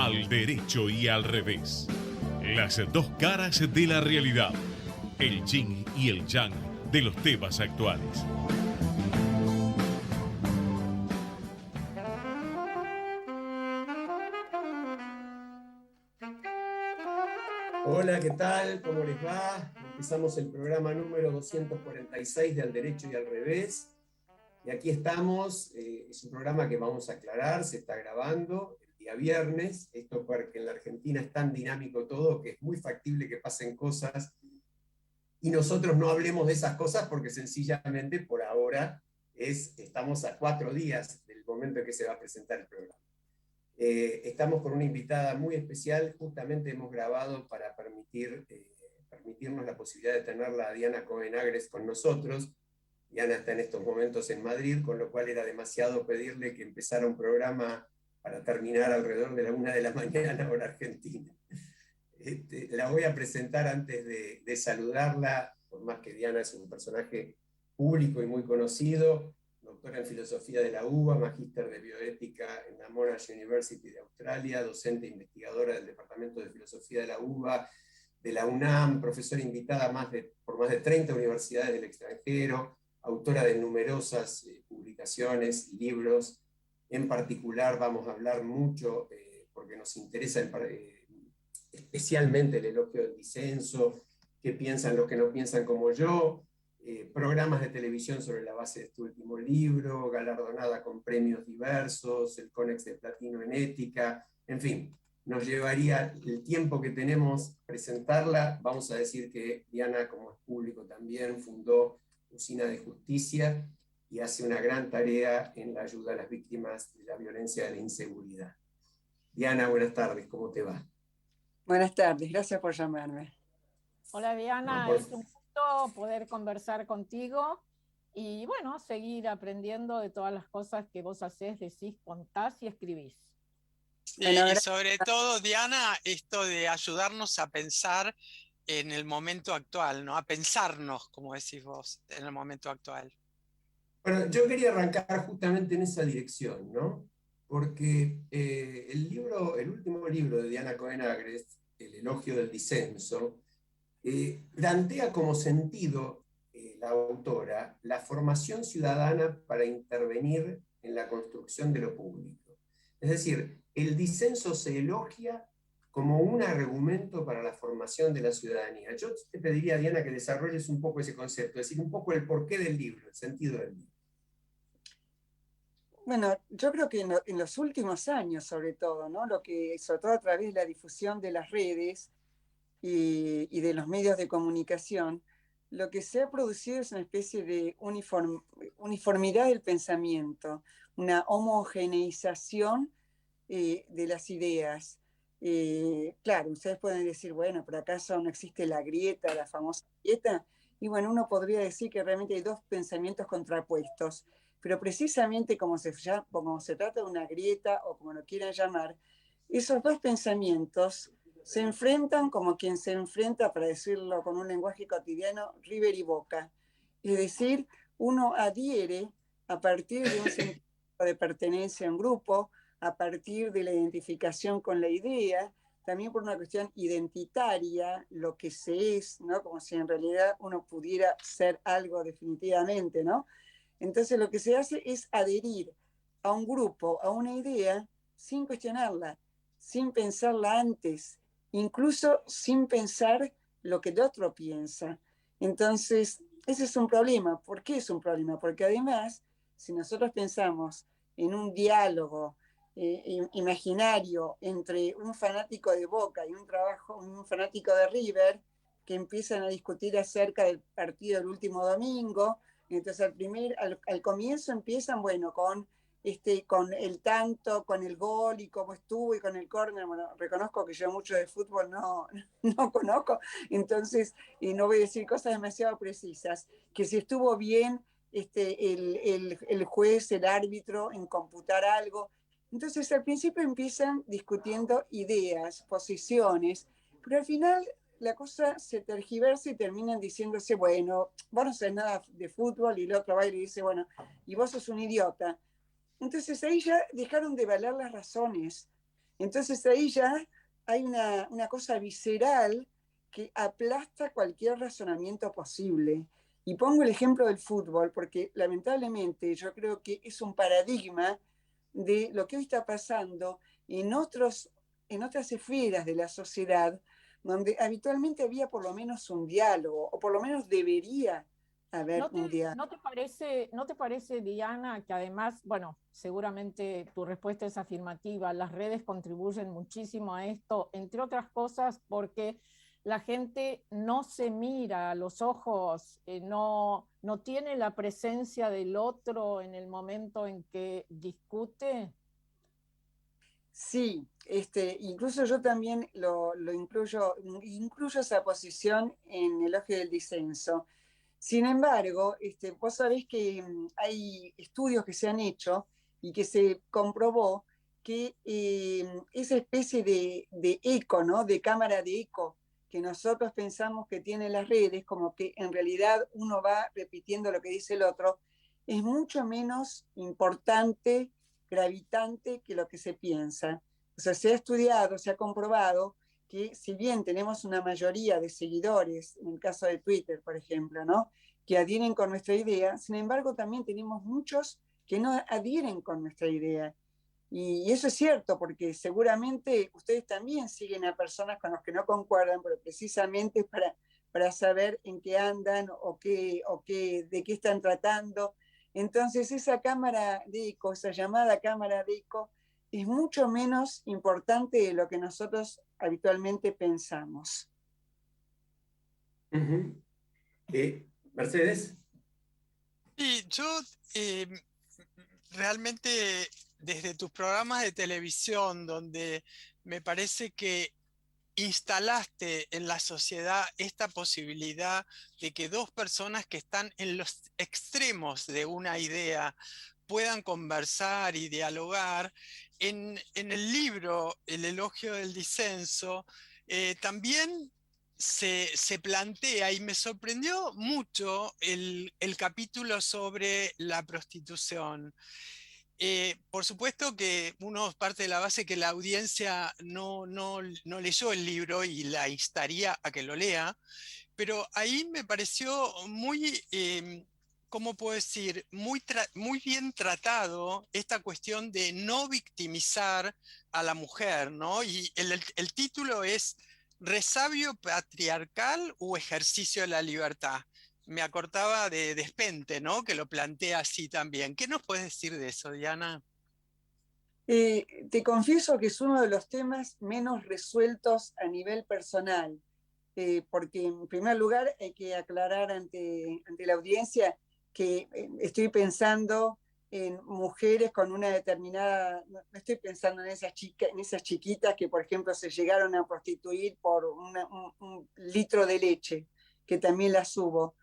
Al derecho y al revés. Las dos caras de la realidad. El yin y el yang de los temas actuales. Hola, ¿qué tal? ¿Cómo les va? Empezamos el programa número 246 de Al Derecho y al Revés. Y aquí estamos, es un programa que vamos a aclarar, se está grabando el día viernes. Esto porque en la Argentina es tan dinámico todo que es muy factible que pasen cosas y nosotros no hablemos de esas cosas porque sencillamente por ahora estamos a 4 días del momento en que se va a presentar el programa. Estamos con una invitada muy especial, justamente hemos grabado para permitirnos la posibilidad de tenerla a Diana Cohen-Agres con nosotros. Diana está en estos momentos en Madrid, con lo cual era demasiado pedirle que empezara un programa para terminar alrededor de la 1 de la mañana hora argentina. La voy a presentar antes de saludarla, por más que Diana es un personaje público y muy conocido, doctora en filosofía de la UBA, magíster de bioética en la Monash University de Australia, docente e investigadora del Departamento de Filosofía de la UBA, de la UNAM, profesora invitada por más de 30 universidades del extranjero, autora de numerosas publicaciones y libros. En particular vamos a hablar mucho, porque nos interesa especialmente el elogio del disenso, qué piensan los que no piensan como yo, programas de televisión sobre la base de este último libro, galardonada con premios diversos, el Conex de Platino en Ética, en fin, nos llevaría el tiempo que tenemos presentarla. Vamos a decir que Diana, como es público también, fundó Usina de Justicia y hace una gran tarea en la ayuda a las víctimas de la violencia y de la inseguridad. Diana, buenas tardes, ¿cómo te va? Buenas tardes, gracias por llamarme. Hola Diana, es un gusto poder conversar contigo y bueno, seguir aprendiendo de todas las cosas que vos hacés, decís, contás y escribís. Y sobre todo, Diana, esto de ayudarnos a pensar en el momento actual, ¿no? A pensarnos, como decís vos, en el momento actual. Bueno, yo quería arrancar justamente en esa dirección, ¿no? Porque el último libro de Diana Cohen-Agres, El elogio del disenso, plantea como sentido la autora la formación ciudadana para intervenir en la construcción de lo público. Es decir, el disenso se elogia como un argumento para la formación de la ciudadanía. Yo te pediría, Diana, que desarrolles un poco ese concepto, es decir, un poco el porqué del libro, el sentido del libro. Bueno, yo creo que en los últimos años, sobre todo, ¿no? Sobre todo a través de la difusión de las redes y de los medios de comunicación, lo que se ha producido es una especie de uniformidad del pensamiento, una homogeneización de las ideas. Claro, ustedes pueden decir, bueno, pero ¿acaso no existe la grieta, la famosa grieta? Y bueno, uno podría decir que realmente hay dos pensamientos contrapuestos, pero precisamente como se trata de una grieta o como lo quieran llamar, esos dos pensamientos se enfrentan como quien se enfrenta, para decirlo con un lenguaje cotidiano, River y Boca. Es decir, uno adhiere a partir de un sentido de pertenencia a un grupo, a partir de la identificación con la idea, también por una cuestión identitaria, lo que se es, ¿no? Como si en realidad uno pudiera ser algo definitivamente, ¿no? Entonces lo que se hace es adherir a un grupo, a una idea, sin cuestionarla, sin pensarla antes, incluso sin pensar lo que el otro piensa. Entonces, ese es un problema. ¿Por qué es un problema? Porque además, si nosotros pensamos en un diálogo imaginario entre un fanático de Boca y un fanático de River, que empiezan a discutir acerca del partido del último domingo. Entonces al comienzo empiezan, bueno, con el tanto, con el gol y cómo estuvo y con el córner. Bueno, reconozco que yo mucho de fútbol no conozco, entonces no voy a decir cosas demasiado precisas, que si estuvo bien el juez, el árbitro en computar algo. Entonces al principio empiezan discutiendo ideas, posiciones, pero al final la cosa se tergiversa y terminan diciéndose, bueno, vos no sabés nada de fútbol, y el otro va y le dice, bueno, y vos sos un idiota. Entonces ahí ya dejaron de valer las razones. Entonces ahí ya hay una cosa visceral que aplasta cualquier razonamiento posible. Y pongo el ejemplo del fútbol, porque lamentablemente yo creo que es un paradigma de lo que hoy está pasando en otras esferas de la sociedad, donde habitualmente había por lo menos un diálogo, o por lo menos debería haber un diálogo. ¿No te parece, Diana, que además, bueno, seguramente tu respuesta es afirmativa, las redes contribuyen muchísimo a esto, entre otras cosas porque la gente no se mira a los ojos, no tiene la presencia del otro en el momento en que discute? Sí, incluso yo también lo incluyo esa posición en Elogio del Disenso. Sin embargo, vos sabés que hay estudios que se han hecho y que se comprobó que esa especie de eco, ¿no? De cámara de eco que nosotros pensamos que tienen las redes, como que en realidad uno va repitiendo lo que dice el otro, es mucho menos importante, gravitante que lo que se piensa. O sea, se ha estudiado, se ha comprobado que si bien tenemos una mayoría de seguidores, en el caso de Twitter, por ejemplo, ¿no? Que adhieren con nuestra idea, sin embargo también tenemos muchos que no adhieren con nuestra idea. Y eso es cierto, porque seguramente ustedes también siguen a personas con las que no concuerdan, pero precisamente para saber en qué andan de qué están tratando. Entonces esa cámara de eco, esa llamada cámara de eco, es mucho menos importante de lo que nosotros habitualmente pensamos. Mercedes. Y yo realmente desde tus programas de televisión, donde me parece que instalaste en la sociedad esta posibilidad de que dos personas que están en los extremos de una idea puedan conversar y dialogar. En el libro El elogio del disenso, también se plantea, y me sorprendió mucho el capítulo sobre la prostitución. Por supuesto que uno parte de la base que la audiencia no leyó el libro y la instaría a que lo lea, pero ahí me pareció muy, ¿cómo puedo decir? Muy bien tratado esta cuestión de no victimizar a la mujer, ¿no? Y el título es ¿Resabio patriarcal o ejercicio de la libertad? Me acordaba de Despente, ¿no? Que lo plantea así también. ¿Qué nos puedes decir de eso, Diana? Te confieso que es uno de los temas menos resueltos a nivel personal, porque en primer lugar hay que aclarar ante la audiencia que estoy pensando en mujeres con una determinada, no estoy pensando en esas chiquitas que por ejemplo se llegaron a prostituir por un litro de leche, que también las hubo.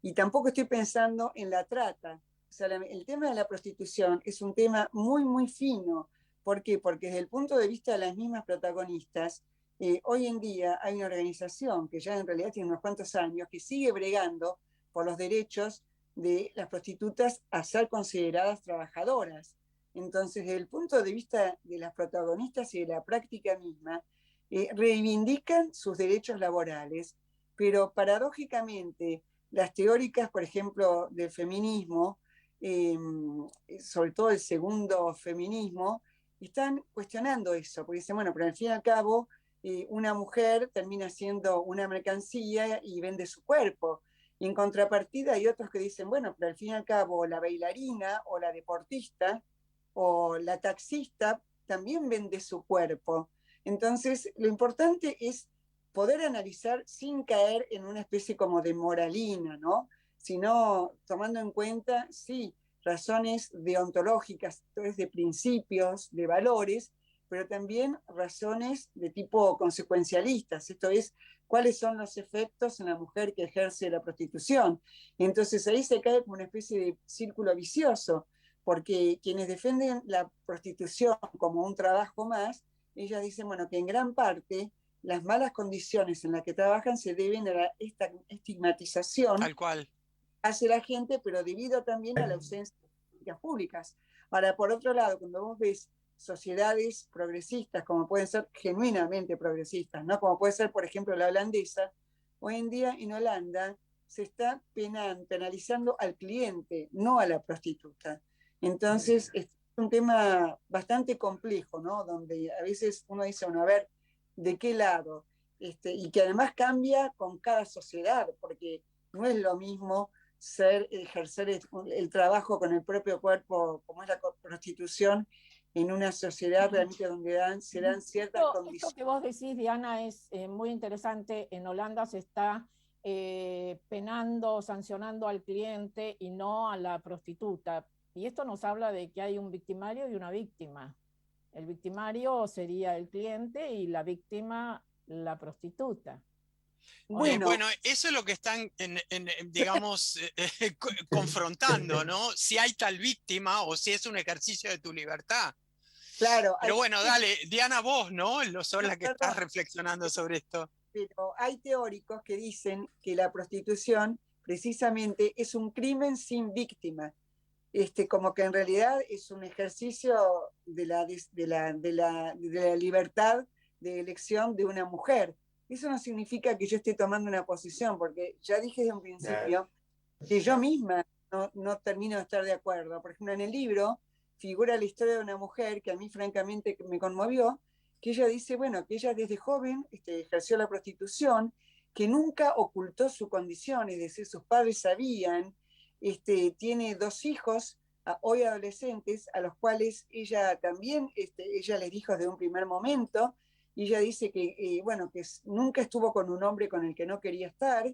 Y tampoco estoy pensando en la trata. O sea, el tema de la prostitución es un tema muy, muy fino. ¿Por qué? Porque desde el punto de vista de las mismas protagonistas, hoy en día hay una organización que ya en realidad tiene unos cuantos años que sigue bregando por los derechos de las prostitutas a ser consideradas trabajadoras. Entonces, desde el punto de vista de las protagonistas y de la práctica misma, reivindican sus derechos laborales, pero paradójicamente las teóricas, por ejemplo, del feminismo, sobre todo el segundo feminismo, están cuestionando eso, porque dicen, bueno, pero al fin y al cabo, una mujer termina siendo una mercancía y vende su cuerpo. Y en contrapartida hay otros que dicen, bueno, pero al fin y al cabo la bailarina o la deportista o la taxista también vende su cuerpo. Entonces, lo importante es poder analizar sin caer en una especie como de moralina, ¿no? Sino tomando en cuenta, sí, razones deontológicas, entonces de principios, de valores, pero también razones de tipo consecuencialistas, esto es, cuáles son los efectos en la mujer que ejerce la prostitución. Entonces ahí se cae como una especie de círculo vicioso, porque quienes defienden la prostitución como un trabajo más, ellas dicen, bueno, que en gran parte las malas condiciones en las que trabajan se deben a esta estigmatización Tal cual. hace la gente, pero debido también a la ausencia de políticas públicas. Ahora, por otro lado, cuando vos ves sociedades progresistas, como pueden ser genuinamente progresistas, ¿no? Como puede ser, por ejemplo, la holandesa. Hoy en día en Holanda se está penalizando al cliente, no a la prostituta. Entonces, es un tema bastante complejo, ¿no? Donde a veces uno dice, bueno, a ver, ¿de qué lado? Y que además cambia con cada sociedad, porque no es lo mismo ejercer el trabajo con el propio cuerpo, como es la prostitución, en una sociedad realmente donde se dan ciertas condiciones. Esto que vos decís, Diana, es muy interesante. En Holanda se está penando, sancionando al cliente y no a la prostituta. Y esto nos habla de que hay un victimario y una víctima. El victimario sería el cliente y la víctima la prostituta. Bueno, eso es lo que están, digamos, confrontando, ¿no? Si hay tal víctima o si es un ejercicio de tu libertad. Claro. Pero bueno, dale, Diana, vos, ¿no? Sos la que estás reflexionando sobre esto. Pero hay teóricos que dicen que la prostitución precisamente es un crimen sin víctima. Como que en realidad es un ejercicio de la libertad de elección de una mujer. Eso no significa que yo esté tomando una posición, porque ya dije desde un principio que yo misma no termino de estar de acuerdo. Por ejemplo, en el libro figura la historia de una mujer que a mí francamente me conmovió, que ella dice, bueno, que ella desde joven ejerció la prostitución, que nunca ocultó su condición, es decir, sus padres sabían, tiene 2 hijos, hoy adolescentes, a los cuales ella también, ella les dijo desde un primer momento, y ella dice que, bueno, que nunca estuvo con un hombre con el que no quería estar,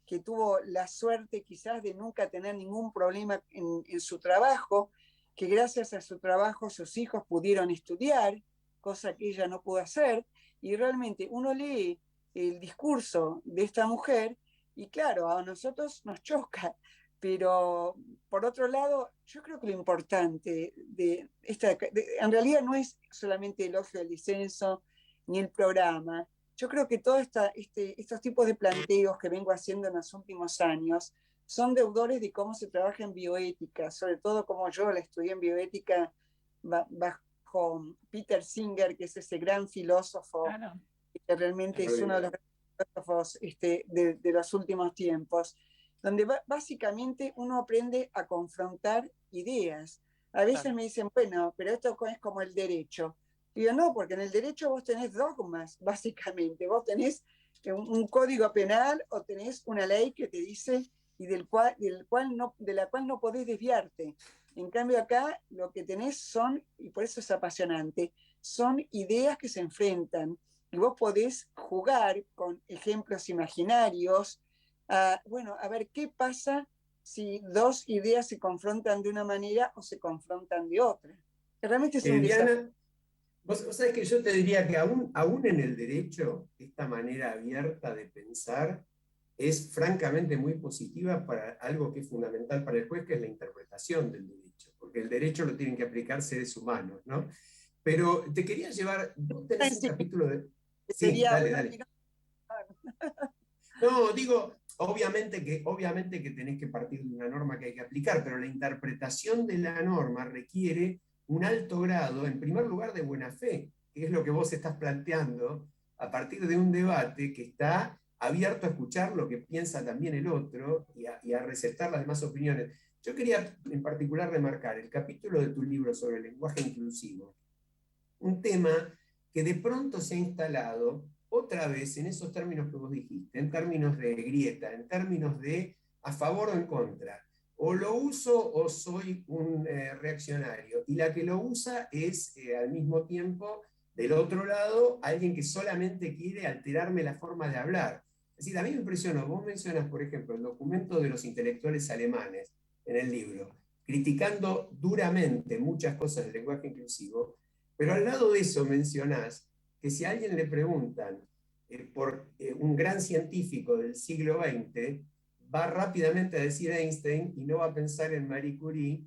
que tuvo la suerte quizás de nunca tener ningún problema en su trabajo, que gracias a su trabajo sus hijos pudieron estudiar, cosa que ella no pudo hacer, y realmente uno lee el discurso de esta mujer, y claro, a nosotros nos choca, pero por otro lado, yo creo que lo importante en realidad no es solamente el elogio del disenso ni el programa. Yo creo que todos estos tipos de planteos que vengo haciendo en los últimos años son deudores de cómo se trabaja en bioética, sobre todo como yo la estudié en bioética bajo Peter Singer, que es ese gran filósofo, claro, que realmente es uno de los filósofos de los últimos tiempos, donde básicamente uno aprende a confrontar ideas. A veces claro, me dicen, bueno, pero esto es como el derecho. Digo, no, porque en el derecho vos tenés dogmas, básicamente. Vos tenés un código penal o tenés una ley que te dice y de la cual no podés desviarte. En cambio acá lo que tenés son, y por eso es apasionante, son ideas que se enfrentan y vos podés jugar con ejemplos imaginarios, a ver qué pasa si 2 ideas se confrontan de una manera o se confrontan de otra. Realmente es un Diana, vos sabés que yo te diría que aún en el derecho, esta manera abierta de pensar es francamente muy positiva para algo que es fundamental para el juez, que es la interpretación del derecho, porque el derecho lo tienen que aplicar seres humanos, ¿no? Pero te quería llevar, vos tenés un capítulo de... Sí, dale. No, digo, obviamente que tenés que partir de una norma que hay que aplicar, pero la interpretación de la norma requiere un alto grado, en primer lugar, de buena fe, que es lo que vos estás planteando a partir de un debate que está abierto a escuchar lo que piensa también el otro y a receptar las demás opiniones. Yo quería en particular remarcar el capítulo de tu libro sobre el lenguaje inclusivo, un tema que de pronto se ha instalado otra vez en esos términos que vos dijiste, en términos de grieta, en términos de a favor o en contra. O lo uso o soy un reaccionario. Y la que lo usa es al mismo tiempo, del otro lado, alguien que solamente quiere alterarme la forma de hablar. Es decir, a mí me impresionó, vos mencionas, por ejemplo, el documento de los intelectuales alemanes en el libro, criticando duramente muchas cosas del lenguaje inclusivo, pero al lado de eso mencionás que si a alguien le preguntan por un gran científico del siglo XX, va rápidamente a decir Einstein y no va a pensar en Marie Curie,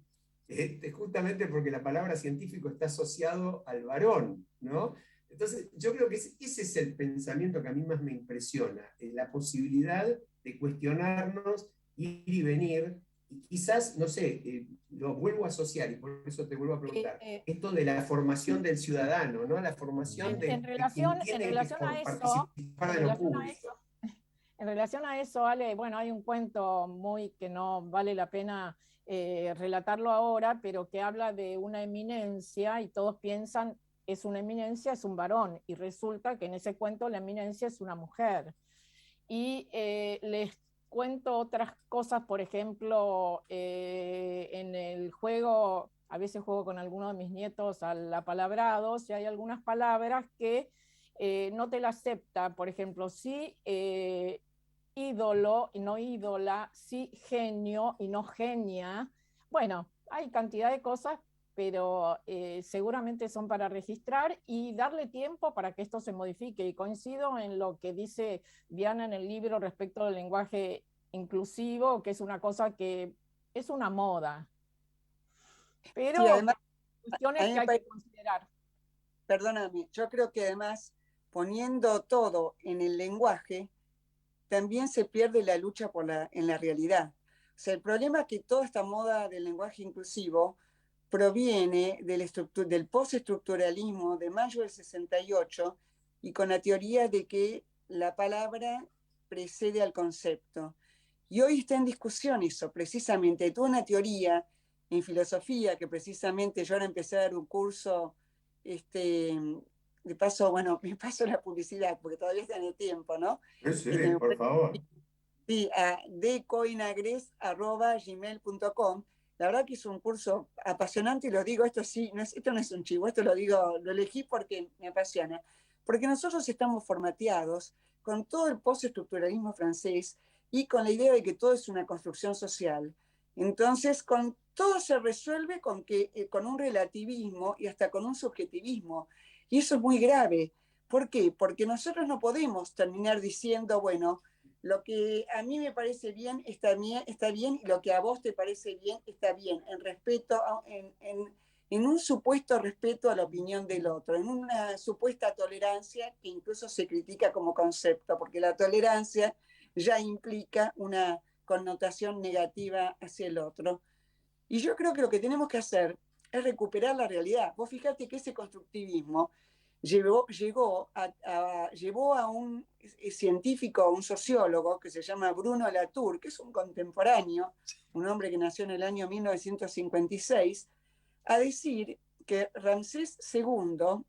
justamente porque la palabra científico está asociado al varón, ¿no? Entonces, yo creo que ese es el pensamiento que a mí más me impresiona, la posibilidad de cuestionarnos, ir y venir, quizás, no sé, lo vuelvo a asociar y por eso te vuelvo a preguntar, esto de la formación del ciudadano, ¿no? La formación de quien tiene que participar de lo público. En relación a eso, Ale, bueno, hay un cuento que no vale la pena relatarlo ahora, pero que habla de una eminencia y todos piensan es una eminencia, es un varón, y resulta que en ese cuento la eminencia es una mujer. Y les cuento otras cosas, por ejemplo, en el juego, a veces juego con algunos de mis nietos al apalabrado, si hay algunas palabras que no te la acepta, por ejemplo, sí ídolo y no ídola, sí genio y no genia. Bueno, hay cantidad de cosas, pero seguramente son para registrar y darle tiempo para que esto se modifique. Y coincido en lo que dice Diana en el libro respecto del lenguaje inclusivo, que es una cosa que es una moda, pero sí, además, cuestiones que hay que considerar. Perdóname, yo creo que además poniendo todo en el lenguaje, también se pierde la lucha en la realidad. O sea, el problema es que toda esta moda del lenguaje inclusivo proviene del postestructuralismo de mayo del 68 y con la teoría de que la palabra precede al concepto. Y hoy está en discusión eso, precisamente. Tuve una teoría en filosofía que precisamente yo ahora empecé a dar un curso, de paso, bueno, me paso la publicidad porque todavía está en el tiempo, ¿no? Sí, por favor. Sí, a decoinagres@gmail.com. La verdad que es un curso apasionante y lo digo, esto no es un chivo, esto lo digo, lo elegí porque me apasiona. Porque nosotros estamos formateados con todo el postestructuralismo francés y con la idea de que todo es una construcción social. Entonces, todo se resuelve con un relativismo y hasta con un subjetivismo. Y eso es muy grave. ¿Por qué? Porque nosotros no podemos terminar diciendo, bueno, lo que a mí me parece bien está bien, y lo que a vos te parece bien está bien, en un supuesto respeto a la opinión del otro, en una supuesta tolerancia que incluso se critica como concepto, porque la tolerancia ya implica una connotación negativa hacia el otro. Y yo creo que lo que tenemos que hacer es recuperar la realidad. Vos fíjate que ese constructivismo llevó a un científico, a un sociólogo que se llama Bruno Latour, que es un contemporáneo, un hombre que nació en el año 1956, a decir que Ramsés II,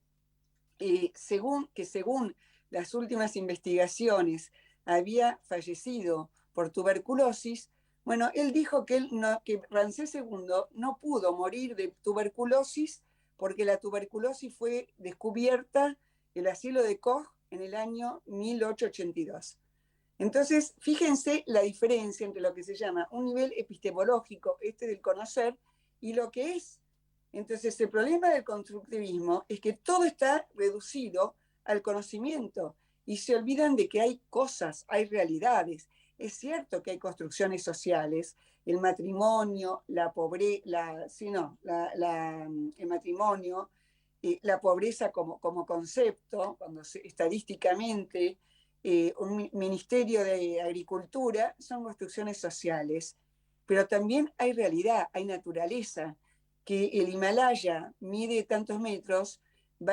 según las últimas investigaciones, había fallecido por tuberculosis. Bueno, él dijo que Ramsés II no pudo morir de tuberculosis porque la tuberculosis fue descubierta en el asilo de Koch en el año 1882. Entonces, fíjense la diferencia entre lo que se llama un nivel epistemológico, del conocer, y lo que es. Entonces, el problema del constructivismo es que todo está reducido al conocimiento y se olvidan de que hay cosas, hay realidades. Es cierto que hay construcciones sociales, el matrimonio, el matrimonio, la pobreza como concepto, estadísticamente, un ministerio de agricultura, son construcciones sociales, pero también hay realidad, hay naturaleza, que el Himalaya mide tantos metros,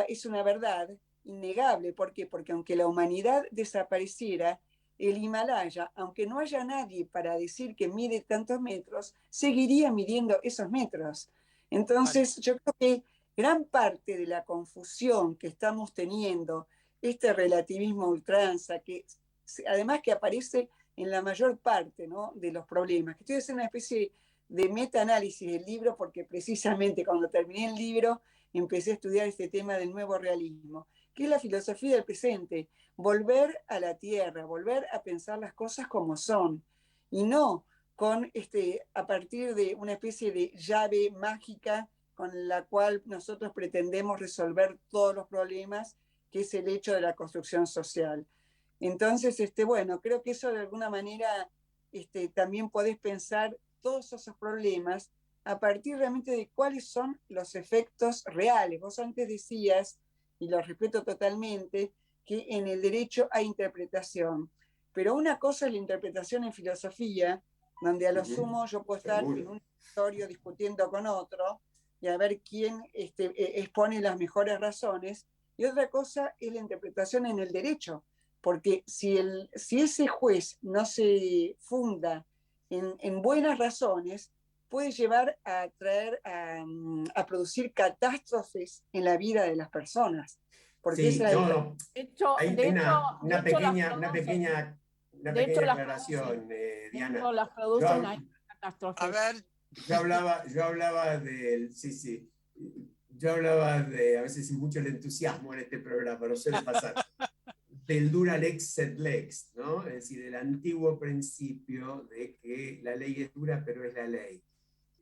es una verdad innegable. ¿Por qué? Porque aunque la humanidad desapareciera, el Himalaya, aunque no haya nadie para decir que mide tantos metros, seguiría midiendo esos metros. Entonces, yo creo que gran parte de la confusión que estamos teniendo, este relativismo ultranza, que además que aparece en la mayor parte, ¿no?, de los problemas, que estoy haciendo una especie de metaanálisis del libro, porque precisamente cuando terminé el libro empecé a estudiar este tema del nuevo realismo, que es la filosofía del presente, volver a la tierra, volver a pensar las cosas como son, y no a partir de una especie de llave mágica con la cual nosotros pretendemos resolver todos los problemas, que es el hecho de la construcción social. Entonces, bueno, creo que eso de alguna manera también podés pensar todos esos problemas a partir realmente de cuáles son los efectos reales. Vos antes decías, y lo respeto totalmente, que en el derecho hay interpretación, pero una cosa es la interpretación en filosofía donde a lo sumo yo puedo estar Seguro. en un escritorio discutiendo con otro y a ver quién expone las mejores razones. Y otra cosa es la interpretación en el derecho, porque si ese juez no se funda en buenas razones, puede llevar a producir catástrofes en la vida de las personas. Porque Sí, esa es la no, hay una pequeña aclaración, Diana. las Yo, producen ahí catástrofes. A ver, yo hablaba del, sí, yo hablaba de, a veces mucho el entusiasmo en este programa, no suele pasar, del dura lex sed lex, ¿no? Es decir, del antiguo principio de que la ley es dura, pero es la ley.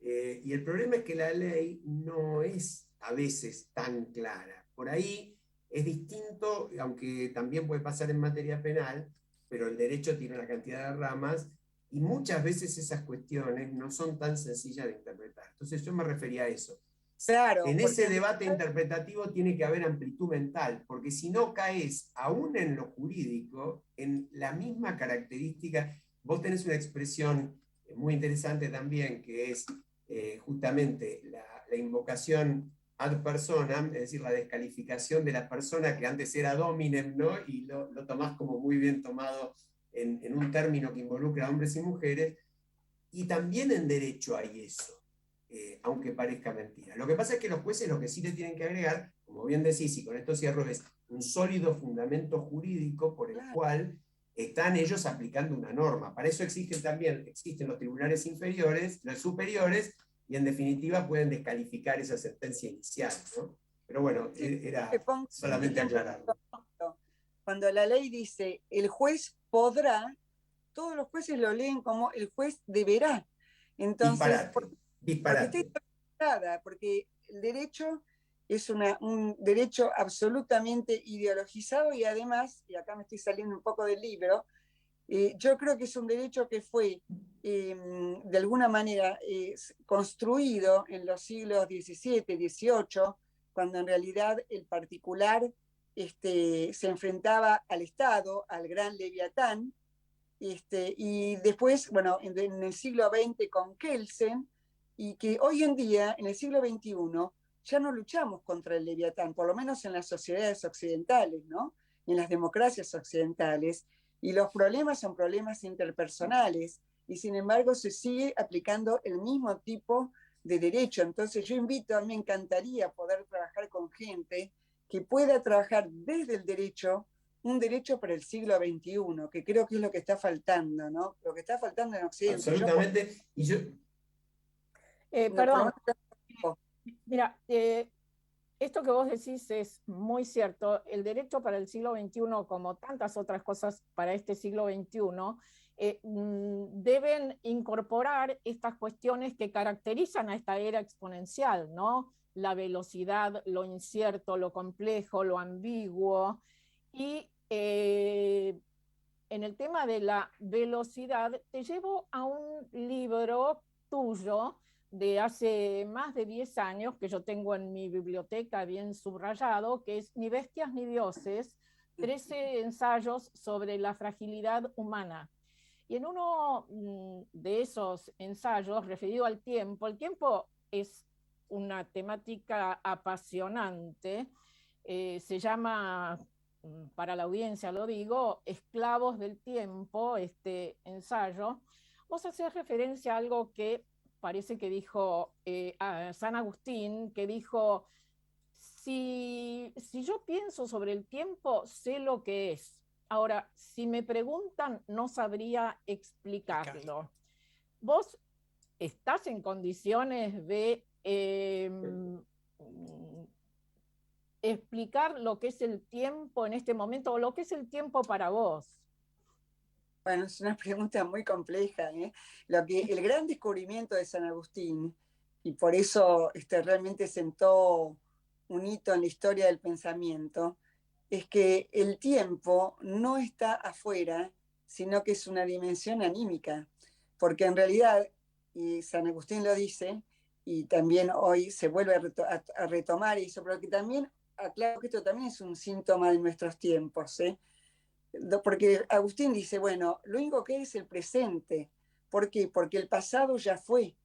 Y el problema es que la ley no es a veces tan clara. Por ahí es distinto, aunque también puede pasar en materia penal, pero el derecho tiene una cantidad de ramas y muchas veces esas cuestiones no son tan sencillas de interpretar. Entonces yo me refería a eso. Claro, En ese debate interpretativo tiene que haber amplitud mental, porque si no caes, aún en lo jurídico, en la misma característica. Vos tenés una expresión muy interesante también, que es justamente la invocación ad personam, es decir, la descalificación de la persona que antes era dominem, ¿no? Y lo tomás como muy bien tomado en un término que involucra a hombres y mujeres, y también en derecho hay eso. Aunque parezca mentira. Lo que pasa es que los jueces lo que sí le tienen que agregar, como bien decís, y con esto cierro, es un sólido fundamento jurídico por el cual están ellos aplicando una norma. Para eso existen los tribunales inferiores, los superiores, y en definitiva pueden descalificar esa sentencia inicial, ¿no? Pero bueno, era solamente aclararlo. Cuando la ley dice el juez podrá, todos los jueces lo leen como el juez deberá. Entonces, disparate. Porque el derecho es un derecho absolutamente ideologizado y además, y acá me estoy saliendo un poco del libro, yo creo que es un derecho que fue de alguna manera construido en los siglos XVII, XVIII, cuando en realidad el particular se enfrentaba al Estado, al gran Leviatán, y después, bueno, en el siglo XX con Kelsen, y que hoy en día, en el siglo XXI, ya no luchamos contra el Leviatán, por lo menos en las sociedades occidentales, ¿no? En las democracias occidentales, y los problemas son problemas interpersonales, y sin embargo se sigue aplicando el mismo tipo de derecho. Entonces yo invito, a mí me encantaría poder trabajar con gente que pueda trabajar desde el derecho, un derecho para el siglo XXI, que creo que es lo que está faltando, ¿no? Lo que está faltando en Occidente. Absolutamente. Perdón. Mira, esto que vos decís es muy cierto. El derecho para el siglo XXI, como tantas otras cosas para este siglo XXI, deben incorporar estas cuestiones que caracterizan a esta era exponencial, ¿no? La velocidad, lo incierto, lo complejo, lo ambiguo. Y en el tema de la velocidad, te llevo a un libro tuyo de hace más de 10 años, que yo tengo en mi biblioteca bien subrayado, que es Ni bestias ni dioses, 13 ensayos sobre la fragilidad humana. Y en uno de esos ensayos, referido al tiempo, el tiempo es una temática apasionante, se llama, para la audiencia lo digo, Esclavos del Tiempo, este ensayo. Vos hacés referencia a algo que parece que dijo a San Agustín, que dijo, si yo pienso sobre el tiempo, sé lo que es. Ahora, si me preguntan, no sabría explicarlo. ¿Vos estás en condiciones de explicar lo que es el tiempo en este momento, o lo que es el tiempo para vos? Bueno, es una pregunta muy compleja, ¿eh? El gran descubrimiento de San Agustín, y por eso realmente sentó un hito en la historia del pensamiento, es que el tiempo no está afuera, sino que es una dimensión anímica, porque en realidad, y San Agustín lo dice, y también hoy se vuelve a retomar eso, pero que también aclaro que esto también es un síntoma de nuestros tiempos, ¿eh? Porque Agustín dice, bueno, lo único que es el presente, ¿Por qué? Porque el pasado ya fue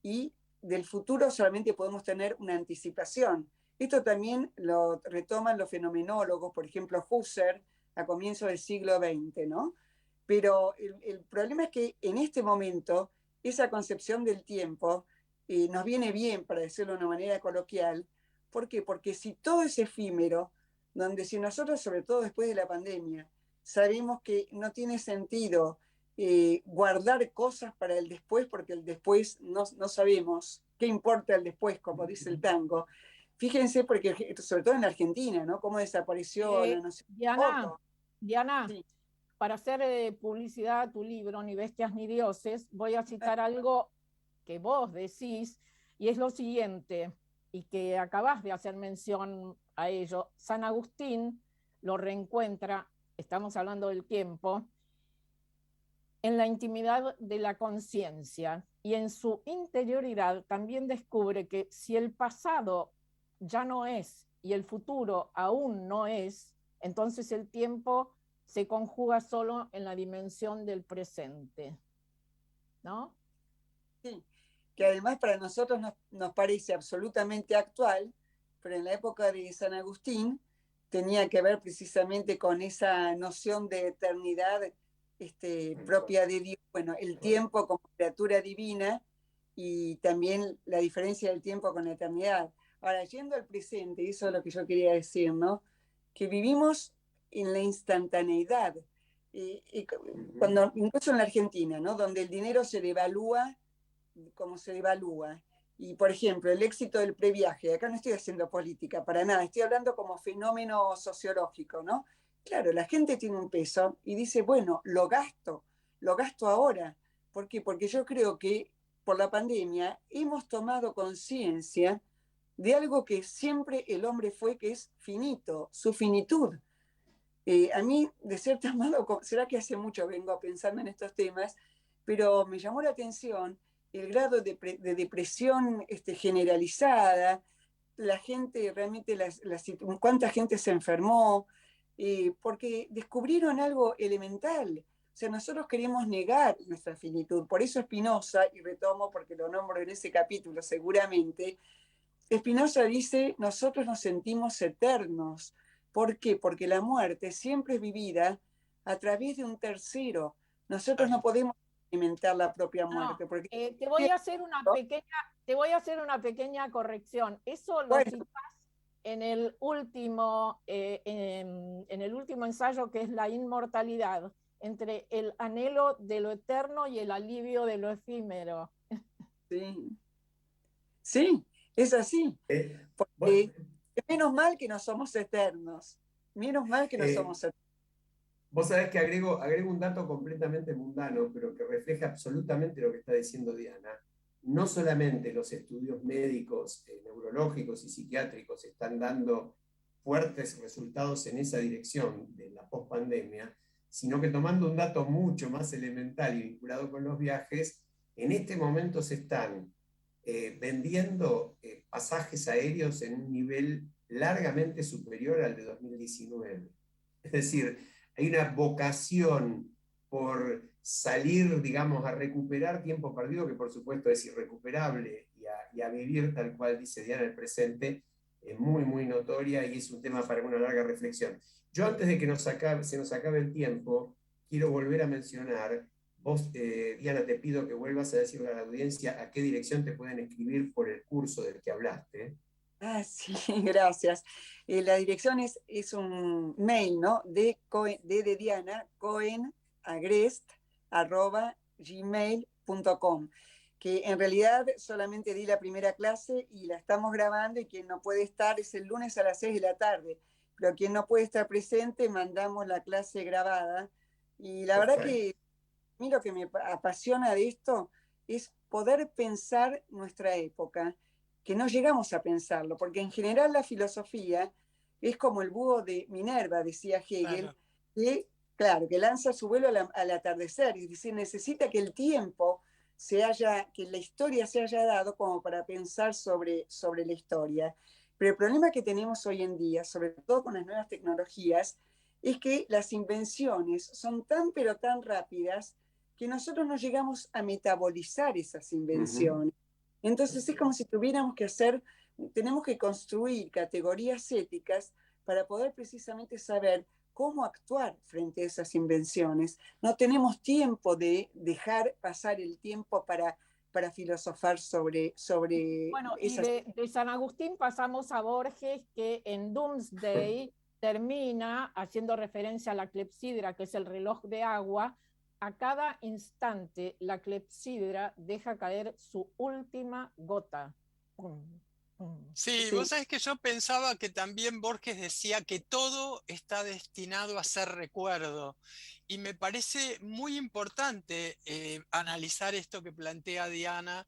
y del futuro solamente podemos tener una anticipación. Esto también lo retoman los fenomenólogos, por ejemplo, Husserl, a comienzos del siglo XX, ¿no? Pero el problema es que en este momento esa concepción del tiempo nos viene bien, para decirlo de una manera coloquial. ¿Por qué? Porque si todo es efímero, donde si nosotros, sobre todo después de la pandemia, sabemos que no tiene sentido guardar cosas para el después, porque el después no sabemos qué importa el después, como dice el tango. Fíjense, porque sobre todo en Argentina, ¿no? Cómo desapareció la noción de Diana, otro. Diana, Sí. para hacer publicidad a tu libro, Ni bestias ni dioses, voy a citar algo que vos decís, y es lo siguiente, y que acabás de hacer mención a ello. San Agustín lo reencuentra, estamos hablando del tiempo, en la intimidad de la conciencia, y en su interioridad también descubre que si el pasado ya no es y el futuro aún no es, entonces el tiempo se conjuga solo en la dimensión del presente, ¿no? Sí, que además para nosotros nos parece absolutamente actual, pero en la época de San Agustín tenía que ver precisamente con esa noción de eternidad propia de Dios, bueno, el tiempo como criatura divina y también la diferencia del tiempo con la eternidad. Ahora, yendo al presente, eso es lo que yo quería decir, ¿no? Que vivimos en la instantaneidad. Cuando, incluso en la Argentina, ¿no? Donde el dinero se devalúa como se devalúa. Y, por ejemplo, el éxito del previaje, acá no estoy haciendo política, para nada, estoy hablando como fenómeno sociológico, ¿no? Claro, la gente tiene un peso y dice, bueno, lo gasto ahora. ¿Por qué? Porque yo creo que por la pandemia hemos tomado conciencia de algo que siempre el hombre fue, que es finito, su finitud. A mí, de cierto modo, será que hace mucho vengo pensando en estos temas, pero me llamó la atención el grado de depresión generalizada, la gente realmente, cuánta gente se enfermó, porque descubrieron algo elemental. O sea, nosotros queremos negar nuestra finitud. Por eso Spinoza, y retomo porque lo nombro en ese capítulo seguramente, Spinoza dice, nosotros nos sentimos eternos. ¿Por qué? Porque la muerte siempre es vivida a través de un tercero. Nosotros no podemos experimentar la propia muerte. No, Porque te voy a hacer una pequeña corrección. Eso lo bueno, citas en el último, en el último ensayo, que es la inmortalidad, entre el anhelo de lo eterno y el alivio de lo efímero. sí, sí, es así. Bueno, Porque menos mal que no somos eternos. Menos mal que no somos eternos. vos sabés que agrego un dato completamente mundano, pero que refleja absolutamente lo que está diciendo Diana. No solamente los estudios médicos, neurológicos y psiquiátricos están dando fuertes resultados en esa dirección de la pospandemia, sino que tomando un dato mucho más elemental y vinculado con los viajes, en este momento se están vendiendo pasajes aéreos en un nivel largamente superior al de 2019. Es decir, hay una vocación por salir, digamos, a recuperar tiempo perdido, que por supuesto es irrecuperable, y a vivir tal cual dice Diana el presente, muy, muy notoria, y es un tema para una larga reflexión. Yo antes de que se nos acabe el tiempo, quiero volver a mencionar, vos, Diana, te pido que vuelvas a decirle a la audiencia a qué dirección te pueden escribir por el curso del que hablaste. Ah, sí, gracias. La dirección es un mail, ¿no? De Diana, cohenagrest@gmail.com, que en realidad solamente di la primera clase y la estamos grabando, y quien no puede estar es el lunes a las 6 de la tarde, pero quien no puede estar presente mandamos la clase grabada. Y la verdad que a mí lo que me apasiona de esto es poder pensar nuestra época, que no llegamos a pensarlo, porque en general la filosofía es como el búho de Minerva, decía Hegel, que, claro, que lanza su vuelo al atardecer, y dice, necesita que el tiempo que la historia se haya dado como para pensar sobre la historia. Pero el problema que tenemos hoy en día, sobre todo con las nuevas tecnologías, es que las invenciones son tan pero tan rápidas que nosotros no llegamos a metabolizar esas invenciones. Entonces es como si tuviéramos que tenemos que construir categorías éticas para poder precisamente saber cómo actuar frente a esas invenciones. No tenemos tiempo de dejar pasar el tiempo para filosofar sobre Bueno, esas... y de San Agustín pasamos a Borges, que en Doomsday termina haciendo referencia a la clepsidra, que es el reloj de agua. A cada instante la clepsidra deja caer su última gota. Sí, Sí. vos sabés que yo pensaba que también Borges decía que todo está destinado a ser recuerdo. Y me parece muy importante analizar esto que plantea Diana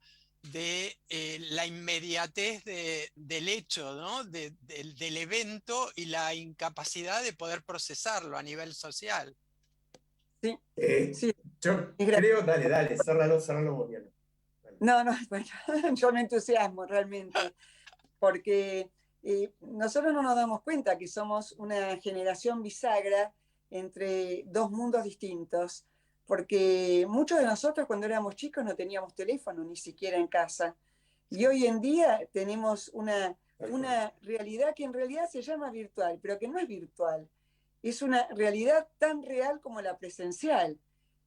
de la inmediatez del hecho, ¿no? Del evento y la incapacidad de poder procesarlo a nivel social. Sí, sí. Yo creo, dale, cerralo vos, Diana. No, bueno, yo me entusiasmo realmente, porque nosotros no nos damos cuenta que somos una generación bisagra entre dos mundos distintos, porque muchos de nosotros cuando éramos chicos no teníamos teléfono ni siquiera en casa, y hoy en día tenemos una realidad que en realidad se llama virtual, pero que no es virtual, es una realidad tan real como la presencial.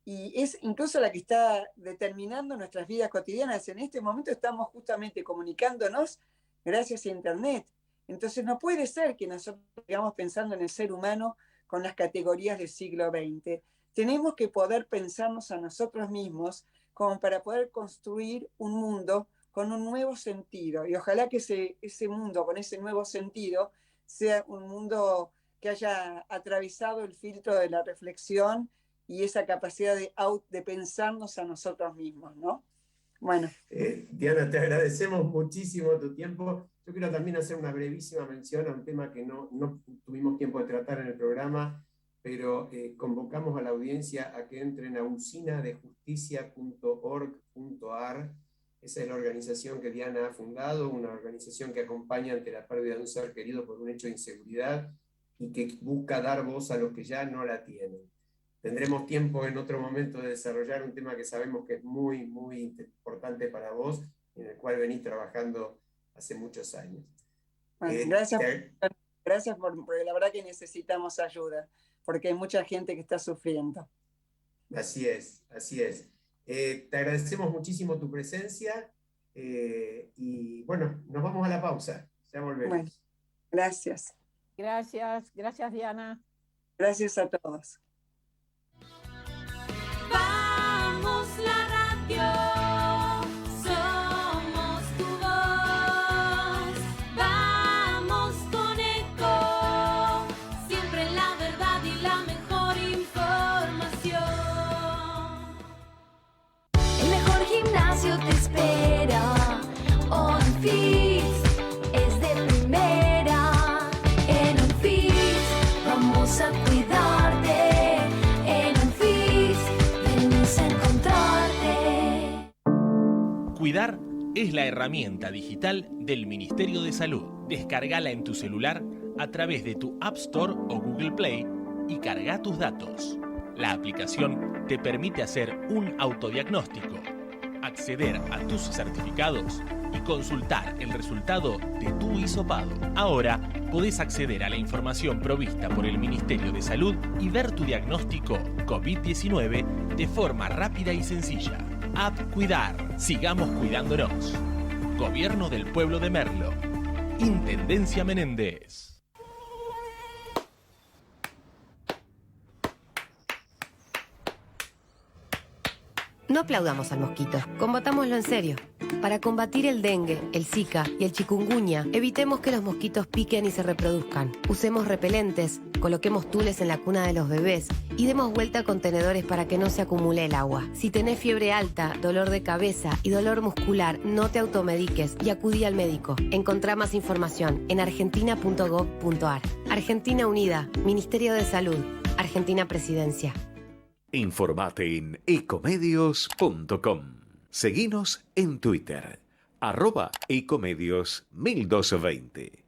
Y es incluso la que está determinando nuestras vidas cotidianas. En este momento estamos justamente comunicándonos gracias a Internet. Entonces no puede ser que nosotros sigamos pensando en el ser humano con las categorías del siglo XX. Tenemos que poder pensarnos a nosotros mismos como para poder construir un mundo con un nuevo sentido. Y ojalá que ese mundo con ese nuevo sentido sea un mundo que haya atravesado el filtro de la reflexión y esa capacidad de pensarnos a nosotros mismos, ¿no? Bueno. Diana, te agradecemos muchísimo tu tiempo. Yo quiero también hacer una brevísima mención a un tema que no tuvimos tiempo de tratar en el programa, pero convocamos a la audiencia a que entren a usinadejusticia.org.ar. Esa es la organización que Diana ha fundado, una organización que acompaña ante la pérdida de un ser querido por un hecho de inseguridad y que busca dar voz a los que ya no la tienen. Tendremos tiempo en otro momento de desarrollar un tema que sabemos que es muy, muy importante para vos, en el cual venís trabajando hace muchos años. Bueno, gracias porque la verdad que necesitamos ayuda, porque hay mucha gente que está sufriendo. Así es, así es. Te agradecemos muchísimo tu presencia y bueno, nos vamos a la pausa. Ya volvemos. Bueno, gracias. Gracias, Diana. Gracias a todos. Vamos la radio, somos tu voz. Vamos con Eco, siempre la verdad y la mejor información. El mejor gimnasio te espera. OnFit es de primera. En OnFit vamos a cuidarte. Cuidar es la herramienta digital del Ministerio de Salud. Descárgala en tu celular a través de tu App Store o Google Play y carga tus datos. La aplicación te permite hacer un autodiagnóstico, acceder a tus certificados y consultar el resultado de tu hisopado. Ahora podés acceder a la información provista por el Ministerio de Salud y ver tu diagnóstico COVID-19 de forma rápida y sencilla. App Cuidar. Sigamos cuidándonos. Gobierno del Pueblo de Merlo. Intendencia Menéndez. No aplaudamos al mosquito, combatámoslo en serio. Para combatir el dengue, el zika y el chikungunya, evitemos que los mosquitos piquen y se reproduzcan. Usemos repelentes, coloquemos tules en la cuna de los bebés y demos vuelta a contenedores para que no se acumule el agua. Si tenés fiebre alta, dolor de cabeza y dolor muscular, no te automediques y acudí al médico. Encontrá más información en argentina.gov.ar. Argentina Unida, Ministerio de Salud, Argentina Presidencia. Informate en ecomedios.com. Seguinos en Twitter, @ecomedios1220.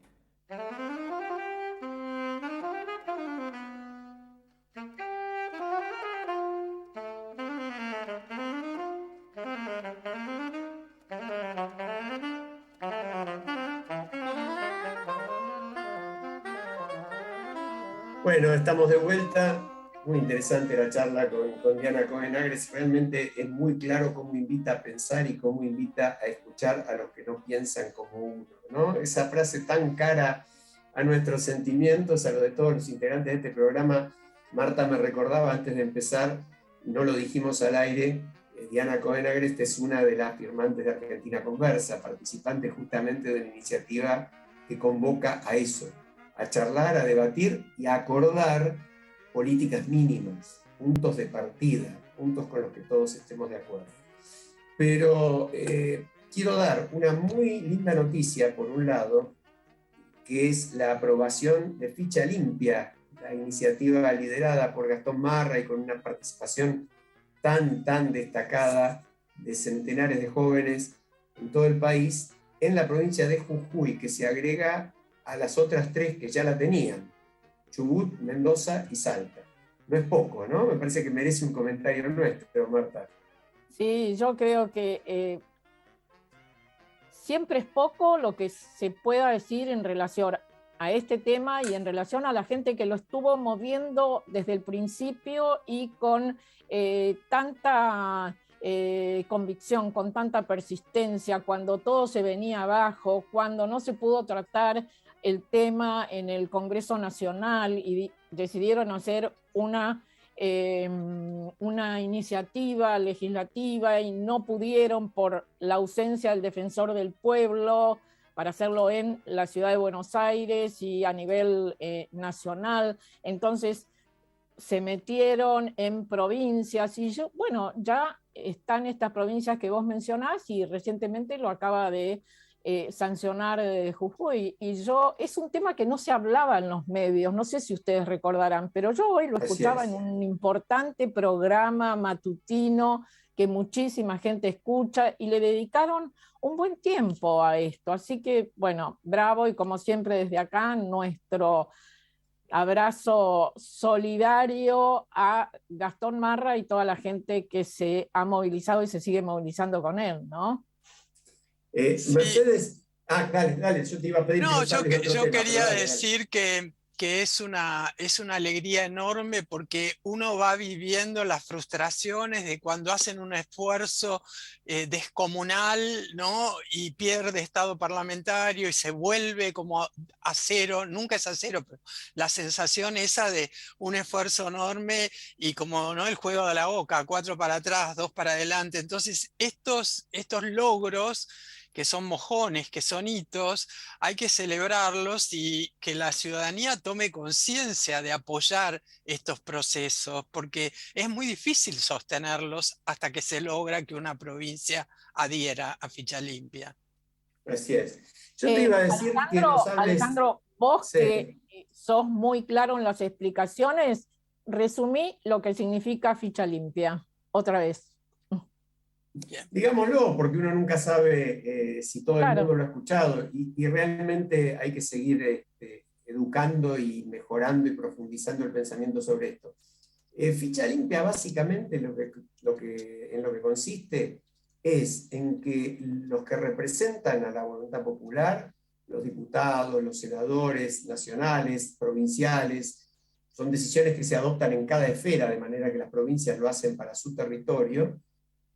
Bueno, estamos de vuelta. Muy interesante la charla con Diana Cohen-Agres. Realmente es muy claro cómo invita a pensar y cómo invita a escuchar a los que no piensan como uno, ¿no? Esa frase tan cara a nuestros sentimientos, a lo de todos los integrantes de este programa. Marta me recordaba antes de empezar, no lo dijimos al aire, Diana Cohen-Agres es una de las firmantes de Argentina Conversa, participante justamente de la iniciativa que convoca a eso, a charlar, a debatir y a acordar políticas mínimas, puntos de partida, puntos con los que todos estemos de acuerdo. Pero quiero dar una muy linda noticia, por un lado, que es la aprobación de Ficha Limpia, la iniciativa liderada por Gastón Marra y con una participación tan destacada de centenares de jóvenes en todo el país, en la provincia de Jujuy, que se agrega a las otras 3 que ya la tenían, Chubut, Mendoza y Salta. No es poco, ¿no? Me parece que merece un comentario nuestro, Marta. Sí, yo creo que siempre es poco lo que se pueda decir en relación a este tema y en relación a la gente que lo estuvo moviendo desde el principio y con tanta convicción, con tanta persistencia, cuando todo se venía abajo, cuando no se pudo tratar el tema en el Congreso Nacional y decidieron hacer una iniciativa legislativa y no pudieron por la ausencia del defensor del pueblo para hacerlo en la ciudad de Buenos Aires y a nivel nacional. Entonces se metieron en provincias y bueno, ya están estas provincias que vos mencionás y recientemente lo acaba de sancionar Jujuy. Y es un tema que no se hablaba en los medios, no sé si ustedes recordarán, pero yo hoy lo escuchaba en un importante programa matutino que muchísima gente escucha y le dedicaron un buen tiempo a esto. Así que, bueno, bravo, y como siempre desde acá, nuestro abrazo solidario a Gastón Marra y toda la gente que se ha movilizado y se sigue movilizando con él, ¿no? Sí. Mercedes, dale, yo te iba a pedir. No, yo quería dale. decir que es una alegría enorme porque uno va viviendo las frustraciones de cuando hacen un esfuerzo descomunal, ¿no? Y pierde estado parlamentario y se vuelve como a cero, nunca es a cero, pero la sensación esa de un esfuerzo enorme y como, ¿no? El juego de la oca, 4 para atrás, 2 para adelante. Entonces estos logros que son mojones, que son hitos, hay que celebrarlos y que la ciudadanía tome conciencia de apoyar estos procesos, porque es muy difícil sostenerlos hasta que se logra que una provincia adhiera a Ficha Limpia. Así es. Yo te iba a decir que nos hables... Alejandro, vos sí, que sos muy claro en las explicaciones, resumí lo que significa Ficha Limpia, otra vez. Bien. Digámoslo, porque uno nunca sabe si todo el mundo lo ha escuchado y realmente hay que seguir educando y mejorando y profundizando el pensamiento sobre esto. Ficha Limpia básicamente en lo que consiste es en que los que representan a la voluntad popular, los diputados, los senadores nacionales, provinciales, son decisiones que se adoptan en cada esfera, de manera que las provincias lo hacen para su territorio,